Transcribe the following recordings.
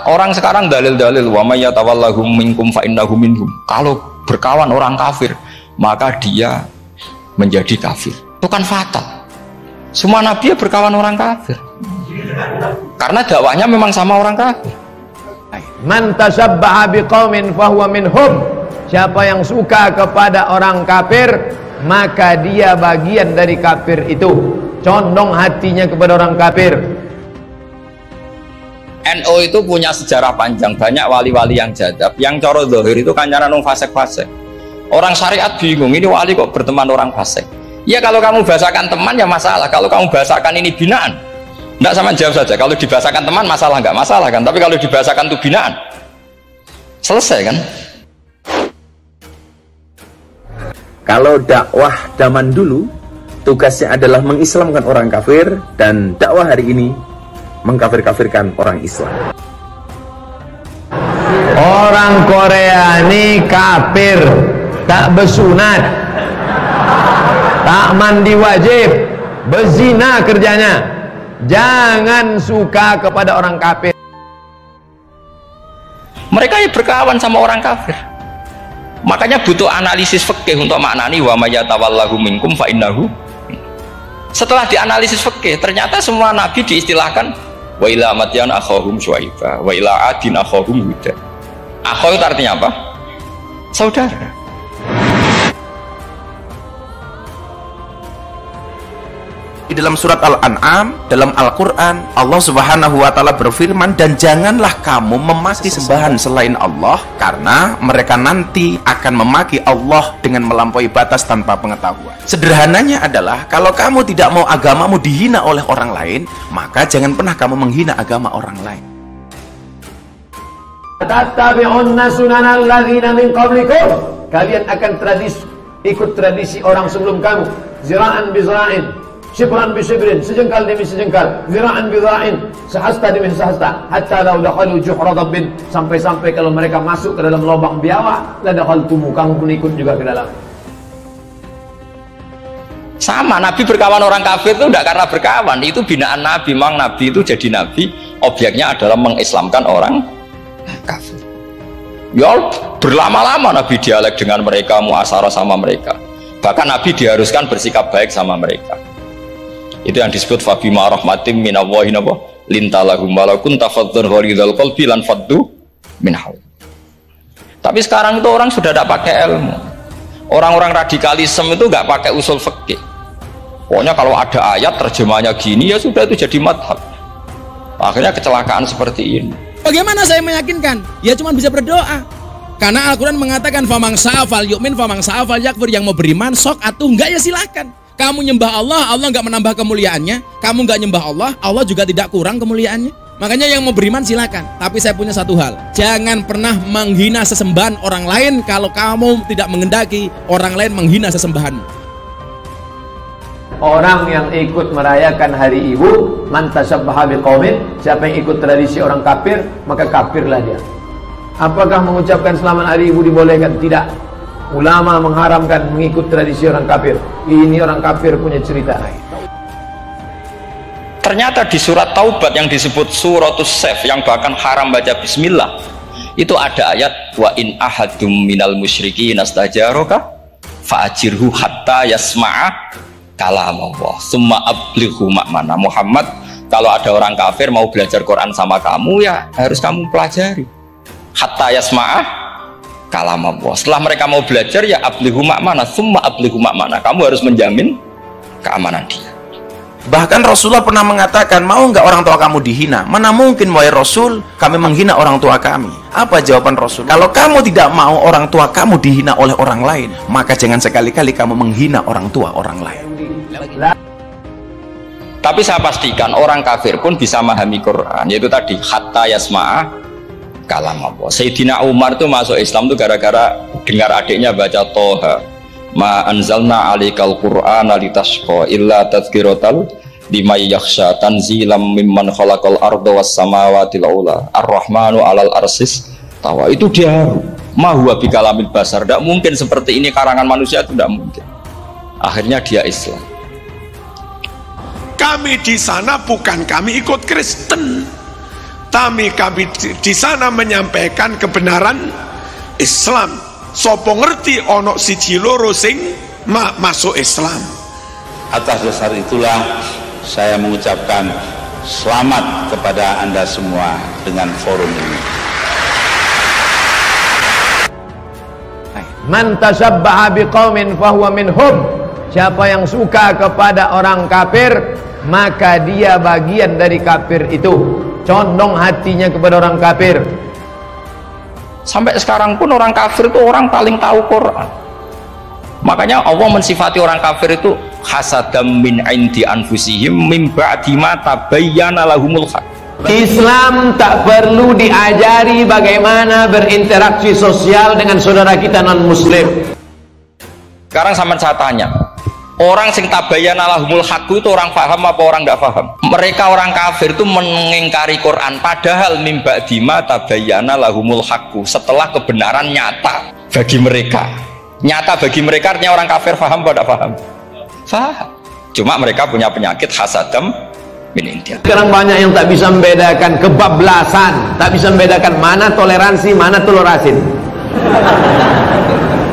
Orang sekarang dalil-dalil wa may yatawallahum minkum fa innahu minhum. Kalau berkawan orang kafir, maka dia menjadi kafir. Itu kan fatal. Semua nabi ya berkawan orang kafir. Karena dakwahnya memang sama orang kafir. Man tasabbaha biqaumin fahuwa minhum. Siapa yang suka kepada orang kafir, maka dia bagian dari kafir itu. Condong hatinya kepada orang kafir. NU itu punya sejarah panjang, banyak wali-wali yang jadab, yang coro zahir itu kancanan orang fasik-fasik. Orang syariat bingung, ini wali kok berteman orang fasik. Ya kalau kamu bahasakan teman ya masalah, kalau kamu bahasakan ini binaan, enggak, sama jawab saja. Kalau dibahasakan teman masalah enggak masalah kan, tapi kalau dibahasakan itu binaan, selesai kan? Kalau dakwah zaman dulu tugasnya adalah mengislamkan orang kafir, dan dakwah hari ini mengkafir-kafirkan orang Islam. Orang Korea ini kafir, tak bersunat, tak mandi wajib, berzina kerjanya. Jangan suka kepada orang kafir. Mereka ya berkawan sama orang kafir. Makanya butuh analisis fikih untuk maknani wa may yatawallahu minkum fa innahu. Setelah dianalisis fikih, ternyata semua nabi diistilahkan wa ila madyan akhahum syuaiba wa ila adin akhahum huda. Akha itu artinya apa? Saudara. Di dalam surat Al-An'am, dalam Al-Quran, Allah Subhanahu wa Ta'ala berfirman, dan janganlah kamu memaki sembahan selain Allah, karena mereka nanti akan memaki Allah dengan melampaui batas tanpa pengetahuan. Sederhananya adalah, kalau kamu tidak mau agamamu dihina oleh orang lain, maka jangan pernah kamu menghina agama orang lain. Tattabi'unna sunanal ladzina min qablikum. Kalian akan ikut tradisi orang sebelum kamu. Zira'an bi zira'in, shibran bi shibrin, sejengkal demi sejengkal, zira'an bi zira'in, sehasta demi sehasta, hatta law dakhalu juhra dabbin, sampai-sampai kalau mereka masuk ke dalam lubang biawak, la dakhaltumu, kamu pun ikut juga ke dalam. Sama, Nabi berkawan orang kafir itu tidak karena berkawan, itu binaan Nabi. Memang Nabi itu jadi Nabi, objeknya adalah mengislamkan orang kafir. Ya berlama-lama Nabi dialek dengan mereka, muasyarah sama mereka. Bahkan Nabi diharuskan bersikap baik sama mereka. Itu yang disebut fabima rahmatim minallahi lintalahum walau kunta faddan ghalidhal qalbi lan faddu min hawl. Tapi sekarang itu orang sudah tidak pakai ilmu. Orang-orang radikalisme itu nggak pakai usul fikih. Pokoknya kalau ada ayat terjemahnya gini ya sudah, itu jadi madhab. Akhirnya kecelakaan seperti ini. Bagaimana saya meyakinkan? Ya cuma bisa berdoa. Karena Al-Quran mengatakan famang sa'afal yu'min famang sa'afal yakfur. Yang mau beriman sok atuh enggak ya silakan. Kamu nyembah Allah, Allah enggak menambah kemuliaannya. Kamu enggak nyembah Allah, Allah juga tidak kurang kemuliaannya. Makanya yang mau beriman silakan. Tapi saya punya satu hal, jangan pernah menghina sesembahan orang lain kalau kamu tidak menghendaki orang lain menghina sesembahanmu. Orang yang ikut merayakan hari ibu, man tasabbaha biqaumin, siapa yang ikut tradisi orang kafir, maka kafirlah dia. Apakah mengucapkan selamat hari ibu dibolehkan? Tidak. Ulama mengharamkan mengikut tradisi orang kafir. Ini orang kafir punya cerita. Ternyata di surat Taubat yang disebut suratus Saif, yang bahkan haram baca bismillah, itu ada ayat wa in ahadum minal musyrikin astajaraka fa'ajirhu hatta yasma'a kalam Allah summa ablighu ma'mana. Muhammad, kalau ada orang kafir mau belajar Quran sama kamu, ya harus kamu pelajari hatta yasma'a kalam Allah. Setelah mereka mau belajar, ya ablighu ma'mana, summa ablighu ma'mana, kamu harus menjamin keamanan dia. Bahkan Rasulullah pernah mengatakan, mau nggak orang tua kamu dihina? Mana mungkin wahai Rasul kami menghina orang tua kami. Apa jawaban Rasul? Kalau kamu tidak mau orang tua kamu dihina oleh orang lain, maka jangan sekali-kali kamu menghina orang tua orang lain. Tapi saya pastikan orang kafir pun bisa memahami Quran, yaitu tadi hatta yasma'a kalam Allah. Sayyidina Umar itu masuk Islam itu gara-gara dengar adiknya baca Toha, ma anzalna alikal qur'ana litashqa illa tadhkiratal liman yakhsha tanzilam mimman khalaqal arda was samawati ula ar-rahmanu alal arsis tawa. Itu dia ma huwa bikalamil basar, tidak mungkin seperti ini karangan manusia, itu tidak mungkin. Akhirnya dia Islam. Kami di sana bukan kami ikut Kristen, Kami di sana menyampaikan kebenaran Islam. Sopo ngerti ono siji loro sing masuk Islam. Atas dasar itulah saya mengucapkan selamat kepada Anda semua dengan forum ini. Man tasabbaha biqaumin fahuwa minhum. Siapa yang suka kepada orang kafir, maka dia bagian dari kafir itu. Condong hatinya kepada orang kafir. Sampai sekarang pun orang kafir itu orang paling tahu Quran. Makanya Allah mensifati orang kafir itu hasadam min indi anfusihim min ba'di ma tabayyana lahumul haq. Islam tak perlu diajari bagaimana berinteraksi sosial dengan saudara kita non muslim. Sekarang sama saya tanya, orang sing tabayyana lahumul haq itu orang paham apa orang tidak paham? Mereka orang kafir itu mengingkari Quran, padahal min ba'di ma tabayyana lahumul haq, setelah kebenaran nyata bagi mereka. Nyata bagi mereka artinya orang kafir paham apa tidak paham? Paham. Cuma mereka punya penyakit hasadam min indi. Sekarang banyak yang tak bisa membedakan kebablasan, tak bisa membedakan mana toleransi, mana telurasin.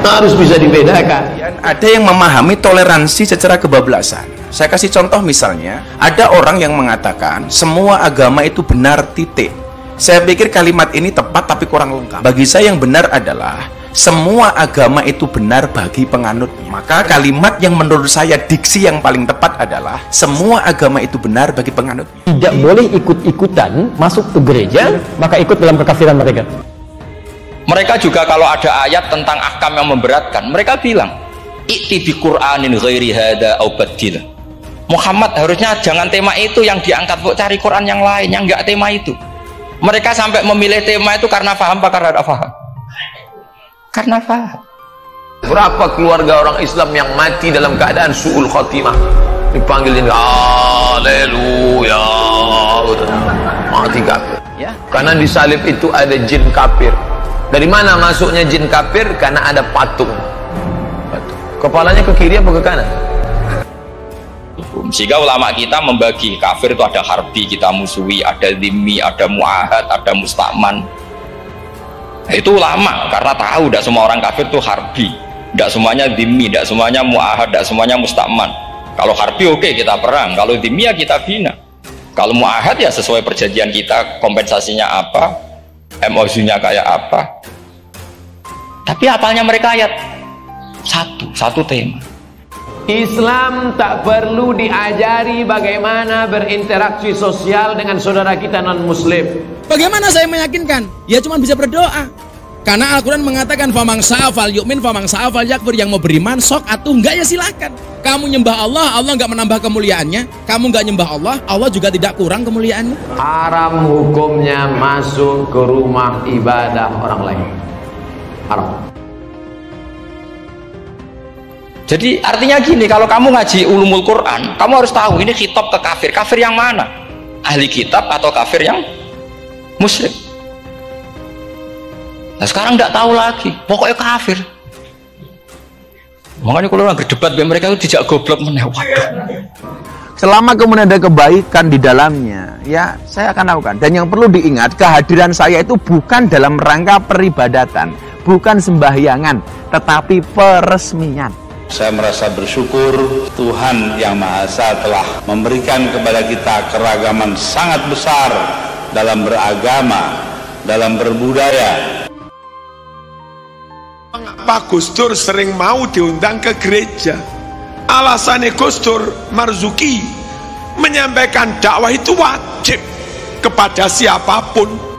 Harus bisa dibedakan. Ada yang memahami toleransi secara kebablasan. Saya kasih contoh misalnya, ada orang yang mengatakan semua agama itu benar titik. Saya pikir kalimat ini tepat tapi kurang lengkap. Bagi saya yang benar adalah semua agama itu benar bagi penganutnya. Maka kalimat yang menurut saya diksi yang paling tepat adalah semua agama itu benar bagi penganutnya. Tidak boleh ikut-ikutan masuk ke gereja, maka ikut dalam kekafiran mereka. Mereka juga kalau ada ayat tentang ahkam yang memberatkan, mereka bilang i'ti bi Qur'anin ghairi hada au badil. Muhammad harusnya jangan tema itu yang diangkat, kok cari Quran yang lain yang enggak tema itu. Mereka sampai memilih tema itu karena paham apa karena tidak paham? Karena paham. Berapa keluarga orang Islam yang mati dalam keadaan su'ul khotimah, dipanggilin haleluya, mati kafir ya, karena di salib itu ada jin kafir. Dari mana masuknya jin kafir? Karena ada patung. Kepalanya ke kiri apa ke kanan? Sehingga ulama kita membagi kafir itu ada harbi, kita musuhi, ada dhimmi, ada mu'ahad, ada musta'man. Nah, itu ulama karena tahu tidak semua orang kafir itu harbi, tidak semuanya dhimmi, tidak semuanya mu'ahad, tidak semuanya musta'man. Kalau harbi oke, kita perang, kalau dhimmi ya kita bina, kalau mu'ahad ya sesuai perjanjian kita, kompensasinya apa, MOU-nya kayak apa. Tapi apalnya mereka ayat satu tema. Islam tak perlu diajari bagaimana berinteraksi sosial dengan saudara kita non muslim. Bagaimana saya meyakinkan? Ya cuma bisa berdoa. Karena Al-Quran mengatakan famang sa'afal yu'min famang sa'afal yakfur, yang mau beriman sok atau enggak ya silakan. Kamu nyembah Allah, Allah enggak menambah kemuliaannya. Kamu enggak nyembah Allah, Allah juga tidak kurang kemuliaannya. Haram hukumnya masuk ke rumah ibadah orang lain. Haram. Jadi artinya gini, kalau kamu ngaji ulumul Quran, kamu harus tahu ini khitab ke kafir. Kafir yang mana? Ahli kitab atau kafir yang musyrik? Nah sekarang tidak tahu lagi, pokoknya kafir. Makanya kalau orang berdebat dengan mereka itu tidak goblok menewak. Selama kemudian ada kebaikan di dalamnya, ya saya akan lakukan. Dan yang perlu diingat, kehadiran saya itu bukan dalam rangka peribadatan, bukan sembahyangan, tetapi peresmian. Saya merasa bersyukur Tuhan Yang Maha Esa telah memberikan kepada kita keragaman sangat besar dalam beragama, dalam berbudaya. Pak Gus Dur sering mau diundang ke gereja. Alasannya Gus Dur Marzuki menyampaikan dakwah itu wajib kepada siapapun.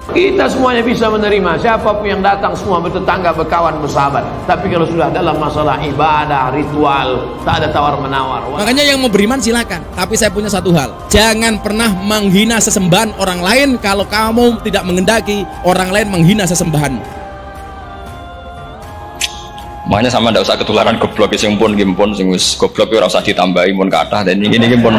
Kita semuanya bisa menerima, siapapun yang datang semua bertetangga, berkawan, bersahabat. Tapi kalau sudah dalam masalah ibadah, ritual, tak ada tawar-menawar. Makanya yang mau beriman silakan. Tapi saya punya satu hal, jangan pernah menghina sesembahan orang lain kalau kamu tidak mengendaki orang lain menghina sesembahanmu. Makanya sama tidak usah ketularan goblok sing pun gimpun sing wis goblok ora usah ditambahi pun kathah dan ini gimpun.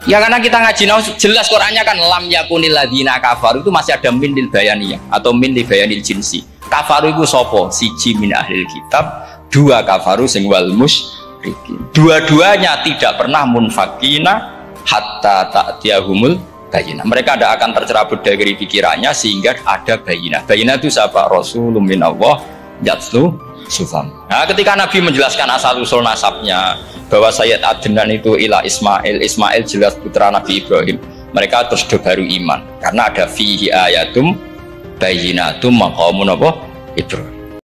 Ya karena kita ngaji jelas Qur'annya kan lam yakunil ladzina kafaru, itu masih ada min lil bayaniyah atau min lil bayanil jinsi. Kafaru itu sopo? Siji min ahlil kitab, dua kafaru sing wal musyrikin. Dua-duanya tidak pernah munfakina hatta ta'tiyahumul bayyinah. Mereka tidak akan tercerabut dari pikirannya sehingga ada bayyinah. Bayyinah itu siapa? Rasulun minallah yatlu sufam. Nah, ketika Nabi menjelaskan asal usul nasabnya bahwa Sayyid Adnan itu ila Ismail, Ismail jelas putra Nabi Ibrahim, mereka terus baru iman karena ada fihi ayatum bayyinatum maqamun apa? Ibrahim.